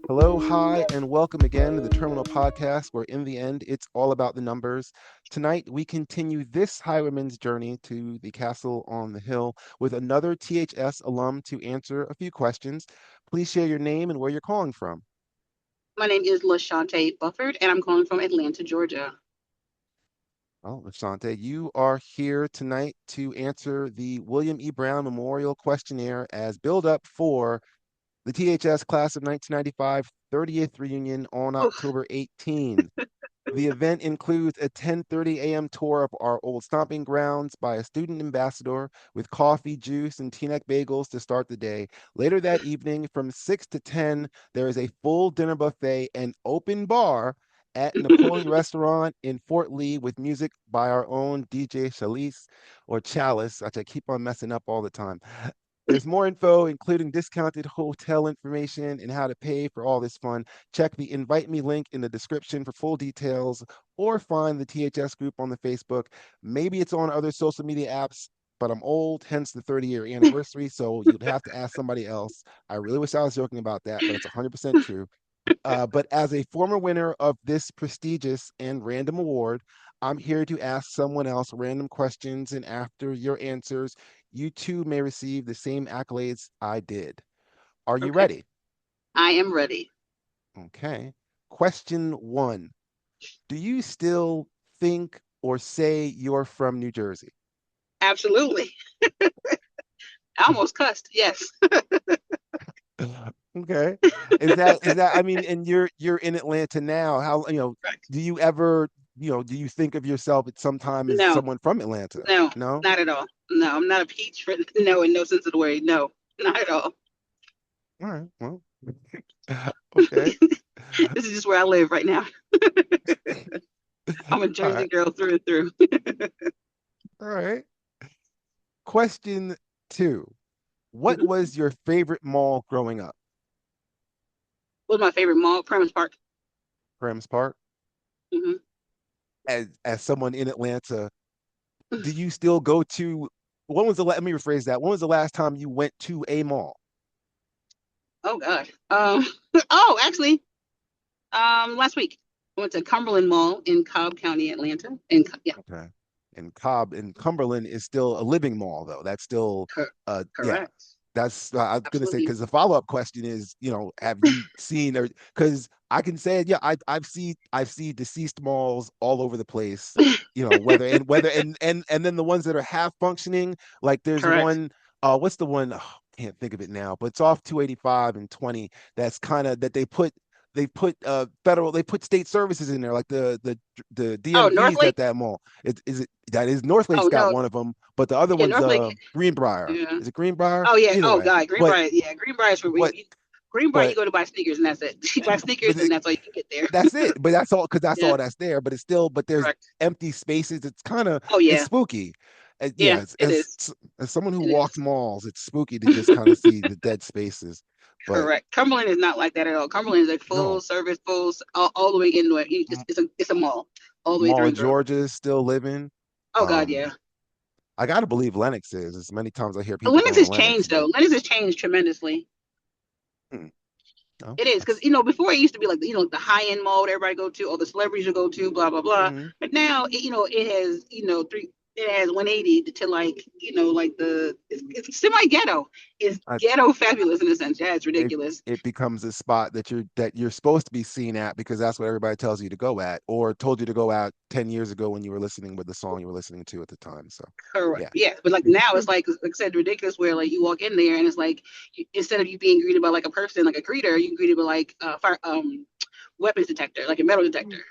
Hello, hi, and welcome again to the Terminal Podcast, where in the end, it's all about the numbers. Tonight, we continue this highwayman's journey to the castle on the hill with another THS alum to answer a few questions. Please share your name and where you're calling from. My name is LaShante Bufford, and I'm calling from Atlanta, Georgia. Well, LaShante, you are here tonight to answer the William E. Brown Memorial Questionnaire as build up for the THS class of 1995 30th reunion on Oh, October 18th. The event includes a 10:30 a.m. tour of our old stomping grounds by a student ambassador with coffee, juice, and Teaneck Bagels to start the day. Later that evening, from 6 to 10, there is a full dinner buffet and open bar at Napoli Restaurant in Fort Lee with music by our own DJ Chalice or Chalice, which I keep on messing up all the time. There's more info, including discounted hotel information and how to pay for all this fun. Check the Invite Me link in the description for full details or find the THS group on the Facebook. Maybe it's on other social media apps, but I'm old, hence the 30-year anniversary, so you'd have to ask somebody else. I really wish I was joking about that, but it's 100% true. But as a former winner of this prestigious and random award, I'm here to ask someone else random questions, and after your answers, you too may receive the same accolades I did. Are you okay. ready? I am ready. Okay. Question one. Do you still think or say you're from New Jersey? Absolutely. I almost cussed. Yes. Okay. Is that I mean, and you're in Atlanta now. How, Correct. do you ever, do you think of yourself at some time as No, someone from Atlanta? no, No? not at all. No, I'm not a peach for no in no sense of the word. No, not at all. All right. Well, okay. This is just where I live right now. I'm a All Jersey right. girl through and through. All right. Question two. What Mhm. was your favorite mall growing up? What was my favorite mall? Premise Park. Rams Park? Hmm. As someone in Atlanta, do you still go to let me rephrase that. When was the last time you went to a mall? Oh God. Oh, actually, last week I went to Cumberland Mall in Cobb County, Atlanta. And yeah, Okay. And Cobb and Cumberland is still a living mall, though. That's still, cor- yeah. correct. That's I was gonna say Absolutely. because the follow-up question is, have you seen or because I can say, yeah, I've seen deceased malls all over the place. Whether and then the ones that are half functioning, like there's Correct. one. What's the one? Oh, can't think of it now, but it's off 285 and 20. That's kind of that they put state services in there, like the Oh, DMVs at Northlake. that mall. That is Northlake's Oh got no, one of them, but the other yeah, one's Northlake. Greenbrier. Yeah. Is it Greenbrier? Oh yeah. Either Oh way, God, but Greenbrier. Yeah, Greenbrier is for but Greenbrier. You but go to buy sneakers and that's it. You buy but sneakers and that's all you can get there. that's it. But that's all because that's Yeah. all that's there. But it's still there's Correct. empty spaces. Oh It's yeah. spooky. Yeah. Yeah, It is. as someone who It walks is. malls, it's spooky to just kind of see the dead spaces. But Correct. Cumberland is not like that at all. Cumberland is like full no, service, all the way into it. M- It's a mall all the way Mall through of and through. Georgia is still living. Oh God, Um, yeah. I gotta believe Lennox is. As many times I hear people Lennox going to has Lennox, changed though. but Lennox has changed tremendously. hmm, no, It is because that's before it used to be like the high end mall that everybody go to, all the celebrities would go to, blah blah blah. mhm. But now it has it has 180 to like like it's semi ghetto. It's I ghetto fabulous in a sense. Yeah, it's it ridiculous. it becomes a spot that you're supposed to be seen at because that's what everybody tells you to go at or told you to go at 10 years ago when you were listening with the song you were listening to at the time. So Correct. yeah. Yeah, but like now it's like I said, ridiculous. Where like you walk in there and it's like instead of you being greeted by like a person like a greeter, you can greeted by like fire weapons detector, like a metal detector.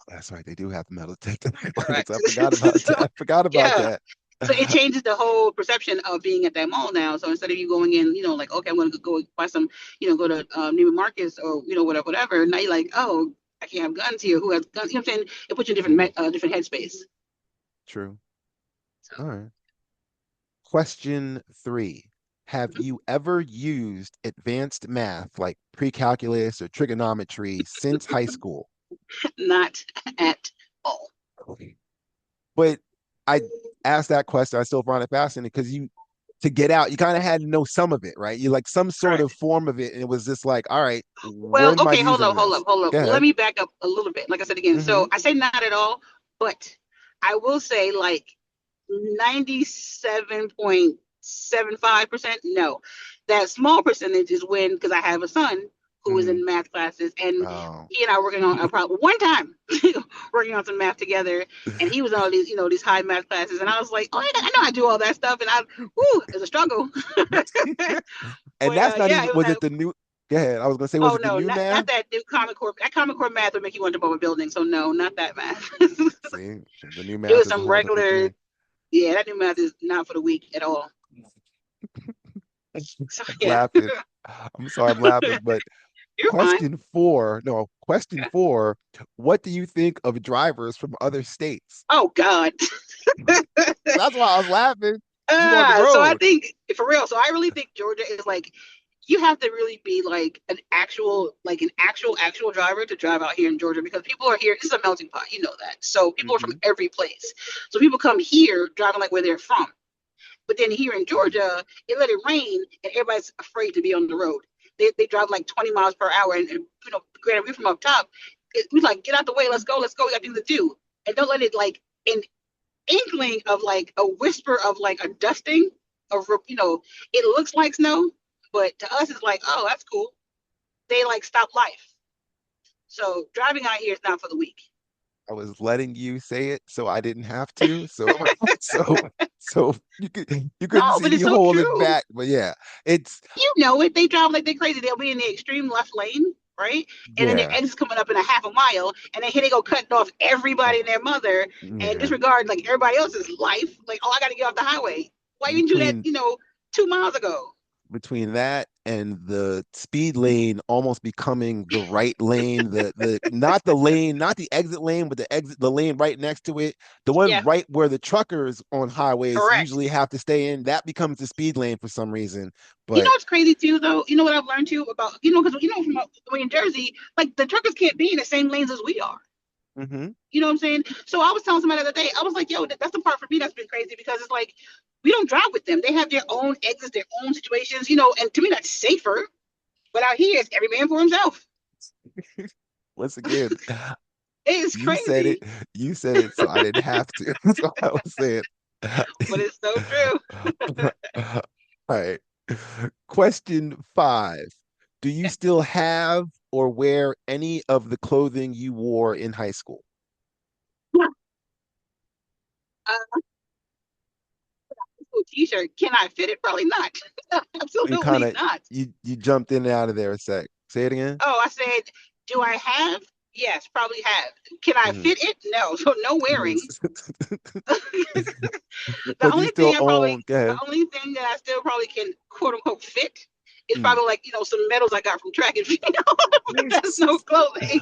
That's right. They do have metal detector Lennox. Correct. I forgot about that. So I forgot about yeah, that. so it changes the whole perception of being at that mall now. So instead of you going in, like okay, I'm going to go buy some, go to Neiman Marcus or whatever, whatever. Now you're like, oh, I can't have guns here. Who has guns? You know what I'm saying? It puts you in Mhm. different headspace. True. So All right. Question three. Have mhm. you ever used advanced math like pre-calculus or trigonometry since high school? Not at all. Okay. But I asked that question. I still find it fascinating because to get out, you kind of had to know some of it, right? You like some sort Correct. of form of it, and it was just like, all right, Well, when am I okay, hold using up, hold this? up, hold up. Go Let ahead. me back up a little bit. Like I said again, Mm-hmm. so I say not at all, but I will say like 97.75% no. That small percentage is when, because I have a son who is Mm. in math classes, and Oh. he and I were working on a problem one time, working on some math together, and he was on all these, these high math classes, and I was like, oh, I know I do all that stuff, and it's a struggle. And But that's not yeah, even, it was was like, it the new, go ahead. I was gonna say, was oh it the no, new not math? that new Common Core. That Common Core math would make you want to jump over a building. So no, not that math. See, the new It math was is a some whole different regular. thing. Yeah, that new math is not for the weak at all. So yeah, Laughing. I'm sorry, I'm laughing, but you're fine. question four, what do you think of drivers from other states? Oh God. That's why I was laughing. You on the So I road. think for real. So I really think Georgia is like you have to really be like an actual driver to drive out here in Georgia because people are here. This is a melting pot, you know that. So people are from Hmm. every place. So people come here driving like where they're from. But then here in Georgia, it let it rain and everybody's afraid to be on the road. They drive like 20 miles per hour. And granted, we're from up top. We like, get out the way. Let's go. Let's go. We got things to do. And don't let it like an inkling of like a whisper of like a dusting of, it looks like snow. But to us, it's like, oh, that's cool. They like stop life. So driving out here is not for the weak. I was letting you say it so I didn't have to. So so so you couldn't No, see but me it's so hold it true. back. But yeah, it's You know it. They drive like they're crazy. They'll be in the extreme left lane, right? And then their yeah. exit's coming up in a half a mile, and then here they go cutting off everybody Oh, and their mother and yeah. disregard like everybody else's life. Like, oh, I got to get off the highway. Why you didn't do that? Between 2 miles ago. between that and the speed lane almost becoming the right lane, the not the lane, not the exit lane, but the lane right next to it, the one Yeah, right where the truckers on highways correct. usually have to stay in, that becomes the speed lane for some reason. You know But what's crazy too, though. You know what I've learned too about because from way in Jersey, like the truckers can't be in the same lanes as we are. hmm You know what I'm saying? So I was telling somebody the other day, I was like, yo, that's the part for me that's been crazy because it's like we don't drive with them. They have their own exits, their own situations, and to me that's safer. But out here, it's every man for himself. once again, It's you said it, crazy, you said it, so I didn't have to. That's all I was saying. but it's so true. All right. Question five. Do you still have or wear any of the clothing you wore in high school? T-shirt, can I fit it? Probably not. You kind Absolutely of not. you jumped in and out of there a sec. Say it again. Oh, I said, do I have? Yes, probably have. Can I Mhm. fit it? No. So no wearing. the But you only still thing I probably, own. Go the ahead. only thing that I still probably can quote unquote fit is Mm. probably like some medals I got from track and field. That's no clothing.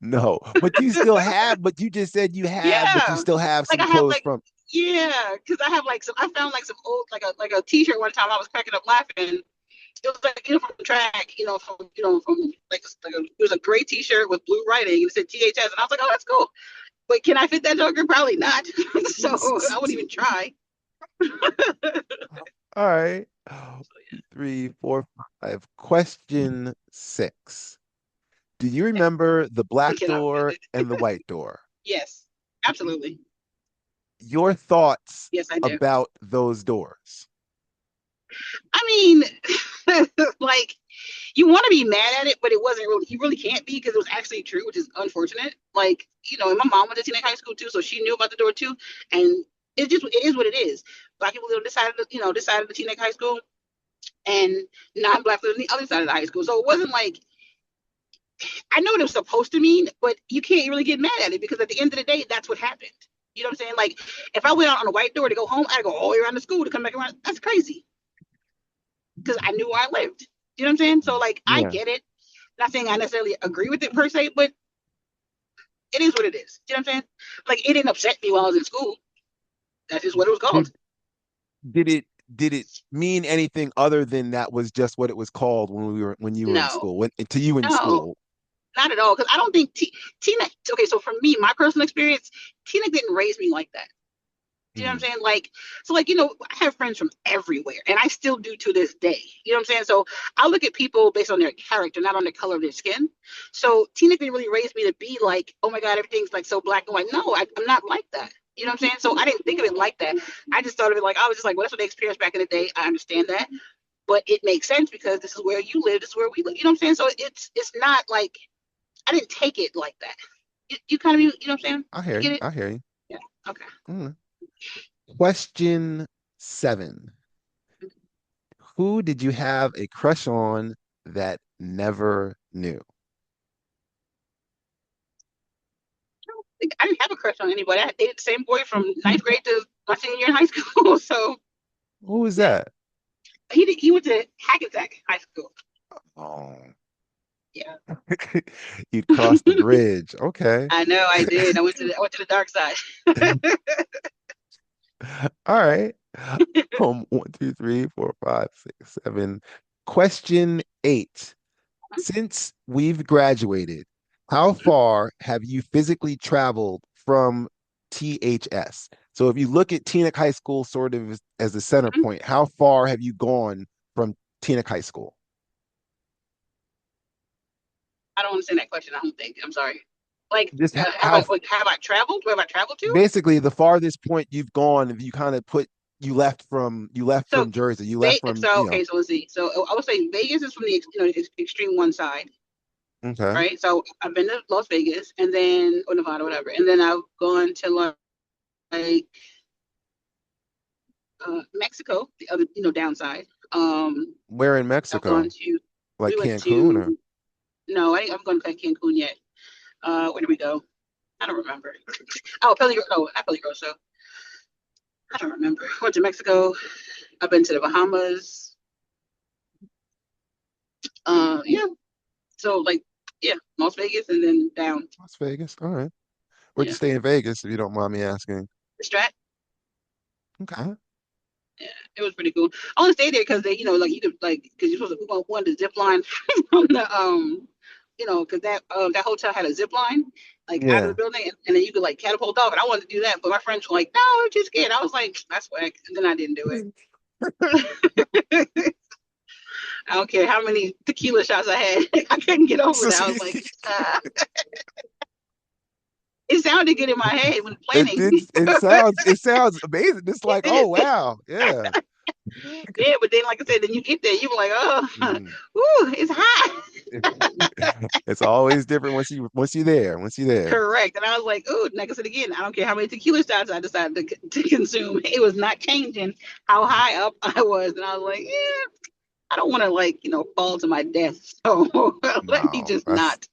No, but you still have. But you just said you have, but you Yeah, still have like some I have clothes like from. yeah, because I have like some. I found like some old like a T-shirt one time. I was cracking up laughing. It was like from track, from like it was a gray T-shirt with blue writing and it said THS, and I was like, oh, that's cool. But can I fit that joker? Probably not. So I wouldn't even try. All right. Three, four, five. Question six. Do you remember the black Can I fit door it? and the white door? Yes, absolutely. Your thoughts Yes, I do. about those doors? I mean, like you want to be mad at it, but it wasn't really. You really can't be because it was actually true, which is unfortunate. Like and my mom went to Teaneck High School too, so she knew about the door too, and it is what it is. Black people decided to Teaneck High School, and non-black lived on the other side of the high school. So it wasn't like I know what it was supposed to mean, but you can't really get mad at it because at the end of the day, that's what happened. You know what I'm saying? Like if I went out on a white door to go home, I'd go all the way around the school to come back around. That's crazy because I knew where I lived. You know what I'm saying? So like I Yeah. get it. Not saying I necessarily agree with it per se, but it is what it is. You know what I'm saying? Like it didn't upset me while I was in school. That's just what it was called. Did did it did it mean anything other than that was just what it was called when you were in No, school, when to you in no, school? not at all. Because I don't think Tina. Okay, so for me, my personal experience, Tina didn't raise me like that. Do you know what I'm Mm, saying? Like, so like, I have friends from everywhere and I still do to this day. You know what I'm saying? So I look at people based on their character, not on the color of their skin. So Tina didn't really raise me to be like, oh my God, everything's like so black and white. No, I'm not like that. You know what I'm saying? So I didn't think of it like that. I just thought of it like, I was just like, well, that's what they experienced back in the day. I understand that. But it makes sense because this is where you live, this is where we live. You know what I'm saying? So it's not like I didn't take it like that. You kind of, you know what I'm saying? I hear You you. get it? I hear you. Yeah. Okay. Mm. Question 7. Who did you have a crush on that never knew? I didn't have a crush on anybody. I dated the same boy from ninth grade to my senior year in high school. So Who was yeah, that? he went to Hackensack High School. Oh, Yeah, you'd cross the bridge. Okay. I know I did. I went to the dark side. All right. 1, 2, 3, 4, 5, 6, 7. Question 8. Since we've graduated, how far have you physically traveled from THS? So if you look at Teaneck High School sort of as the center point, how far have you gone from Teaneck High School? I don't understand that question. I don't think. I'm sorry. Like, Just have how I like have I traveled? Where have I traveled to? basically the farthest point you've gone if you kind of put you left So, from Jersey, you left from, okay. So let's see. So I would say Vegas is from the extreme one side, okay. right? So I've been to Las Vegas and then or Nevada, whatever, and then I've gone to like Mexico, the other downside. Where in I've gone Mexico? to Like we went Cancun or to no, I haven't gone to Cancun yet. Where did we go? I don't remember. Oh, Peligro, no, not Peligroso. I don't remember. Went to Mexico. I've been to the Bahamas. Yeah. So like, yeah, Las Vegas and then down. Las Vegas? All right. Where'd you Yeah, stay in Vegas if you don't mind me asking? the Strat. Okay. Yeah, it was pretty cool. I only stayed there because they, like you could like because you're supposed to want to zip line from the because that hotel had a zip line like out of the Yeah. building and then you could like catapult off. And I wanted to do that, but my friends were like, "No, I'm too scared." I was like, "That's whack," and then I didn't do it. I don't care how many tequila shots I had. I couldn't get over that. I was like, it sounded good in my head when It planning. did. It sounds amazing. It's It like, oh did. wow, yeah. Yeah, but then, like I said, then you get there, you were like, oh, Mm. ooh, it's hot. It's always different once you're there. Once you're there. Correct. And I was like, ooh, like I said again, I don't care how many tequila shots I decided to consume. It was not changing how high up I was. And I was like, yeah, I don't want to like, fall to my death. So let me No, just that's not.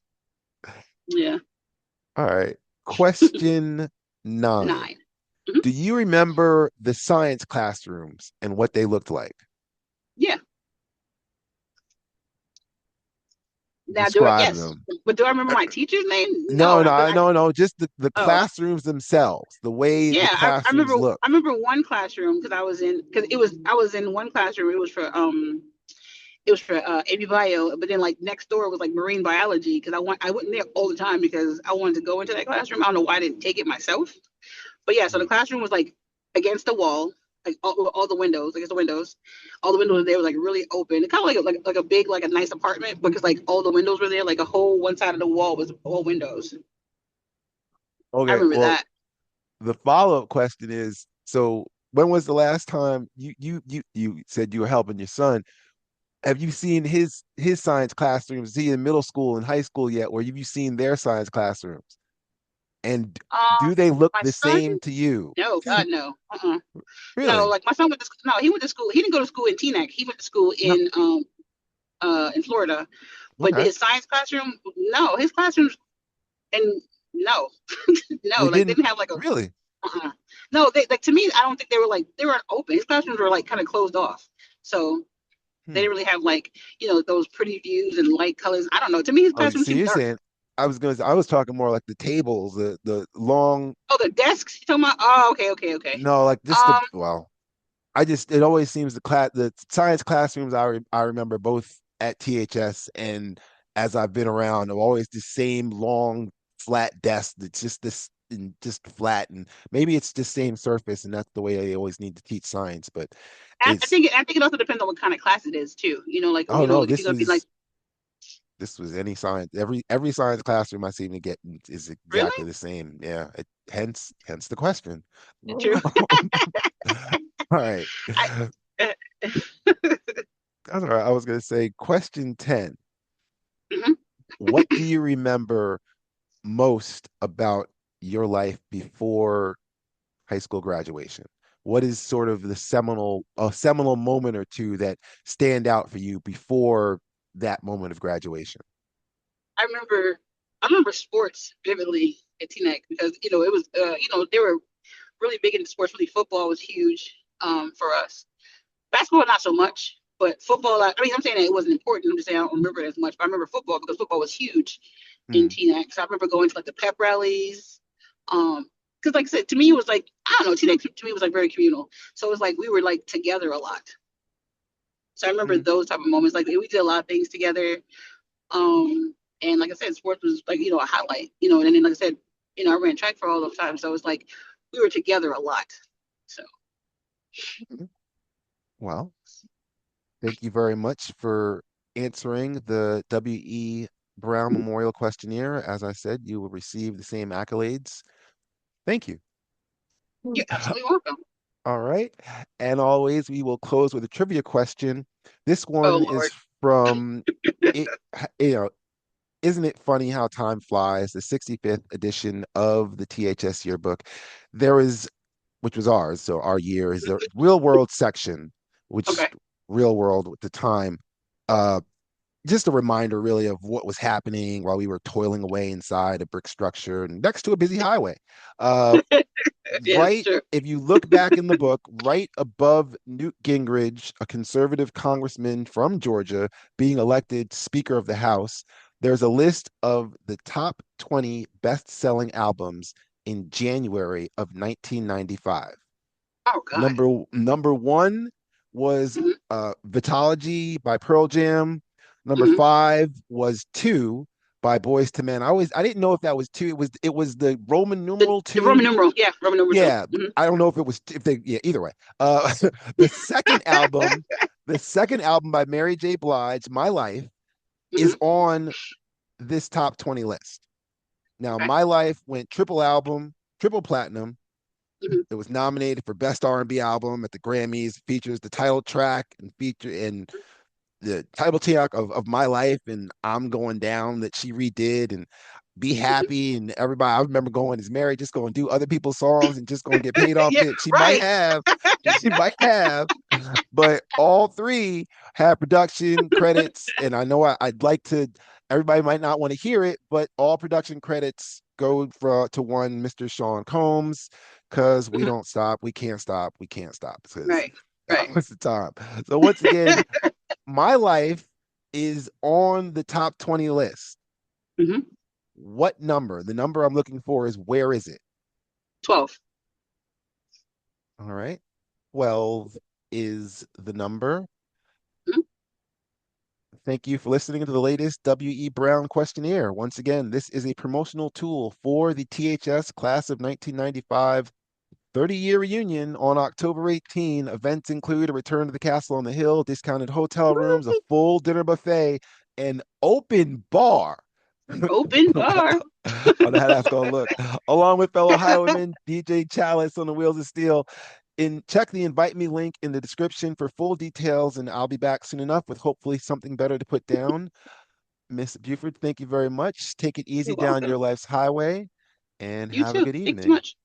Yeah. all right. Question 9. 9. Mhm. Do you remember the science classrooms and what they looked like? Yeah. Now, Describe yes, them. but do I remember my teacher's name? No, No, no, because no, no. Just the oh, classrooms themselves, the way the yeah, I remember. classrooms look. I remember one classroom because I was in one classroom. It was for AB Bio, but then like next door was like marine biology because I went there all the time because I wanted to go into that classroom. I don't know why I didn't take it myself, but yeah. So the Mm. classroom was like against the wall, like all the windows, against the windows, all the windows there were like really open. Kind of like a big like a nice apartment because like all the windows were there, like a whole one side of the wall was all windows. I Okay, remember well, that. the follow-up question is, so when was the last time you said you were helping your son? Have you seen his science classrooms? Is he in middle school and high school yet, or have you seen their science classrooms? And Um, do they look my the son, same to you? no, God, no. No, Really? like my son went to no, he went to school. He didn't go to school in Teaneck. He went to school No. in Florida. But Okay. his science classroom, no, his classrooms and no, no, They like they didn't didn't have like a really. no, they like to me, I don't think they weren't open. His classrooms were like kind of closed off. So they Hmm. didn't really have like, those pretty views and light colors. I don't know. To me his Oh, classroom so seemed you're dark. saying I was talking more like the tables, the long, Oh, the desks you talking about? Oh, okay, okay, okay. no, like just the Um, well, I just it always seems the science classrooms I remember both at THS and as I've been around are always the same long flat desk. It's just this. and just flat, and maybe it's just same surface, and that's the way they always need to teach science. But it's I think it also depends on what kind of class it is too. Like oh no, if you're gonna be like, this was any science. Every science classroom I seem to get is exactly really? the same. Yeah, hence the question. True. All right. I, uh, That's all right. I was going to say question 10. mhm. What do you remember most about your life before high school graduation? What is sort of a seminal moment or two that stand out for you before that moment of graduation? I remember I remember sports vividly at Teaneck because it was they were really big into sports. Really, football was huge for us. Basketball not so much, but football. I mean, I'm saying that it wasn't important. I'm just saying I don't remember it as much. But I remember football because football was huge in Hmm. Teaneck. So I remember going to like the pep rallies. Because like I said, to me it was like I don't know. Teaneck to me was like very communal. So it was like we were like together a lot. So I remember Hmm. those type of moments. Like we did a lot of things together. And like I said, sports was like, a highlight, and then like I said, I ran track for all those times. So it's like we were together a lot. So Well, thank you very much for answering the W.E. Brown Memorial Questionnaire. As I said, you will receive the same accolades. Thank you. you're absolutely welcome. All right. And always, we will close with a trivia question. This Oh one Lord. is from it, you know, isn't it funny how time flies? The 65th edition of the THS yearbook. There is, which was ours, so our year is the real world section, which Okay. real world at the time. Uh, just a reminder, really, of what was happening while we were toiling away inside a brick structure and next to a busy highway. Uh, Yeah, it's right, true. if you look back in the book, right above Newt Gingrich, a conservative congressman from Georgia, being elected Speaker of the House, there's a list of the top 20 best-selling albums in January of 1995. Oh God. Number one was Hmm. Vitology by Pearl Jam. Number Hmm. five was Two by Boys to Men. I didn't know if that was two. It was the Roman numeral The Roman two. numeral, yeah, Roman numeral two. Yeah, Hmm. I don't know if it was if they yeah, either way. The second album, the second album by Mary J. Blige, My Life, is Hmm. on this top 20 list. Now, Okay. My Life went triple album, triple platinum. Hmm. It was nominated for Best R&B Album at the Grammys. It features the title track and the title track of My Life and I'm Going Down that she redid and Be Happy and everybody. I remember going as Mary just going to do other people's songs and just going to get paid off Yeah, it. right. She might have, but all three have production credits. And I know I'd like to. Everybody might not want to hear it, but all production credits go to one Mr. Sean Combs because we Mhm. don't stop, we can't stop, we can't stop because Right. that Right. was the time. So once again, My Life is on the top 20 list. Hmm. What number? The number I'm looking for is where is it? 12. All right. 12 is the number. Mhm. Thank you for listening to the latest W.E. Brown questionnaire. Once again, this is a promotional tool for the THS class of 1995 30-year reunion on October 18. Events include a return to the castle on the hill, discounted hotel rooms, a full dinner buffet, an open bar. Open bar. Wonder how that's gonna look. Along with fellow highwayman DJ Chalice on the Wheels of Steel. Check the invite me link in the description for full details, and I'll be back soon enough with hopefully something better to put down. Miss Buford, thank you very much. Take it easy You're down welcome. your life's highway and You have a too. good Thanks so evening. much.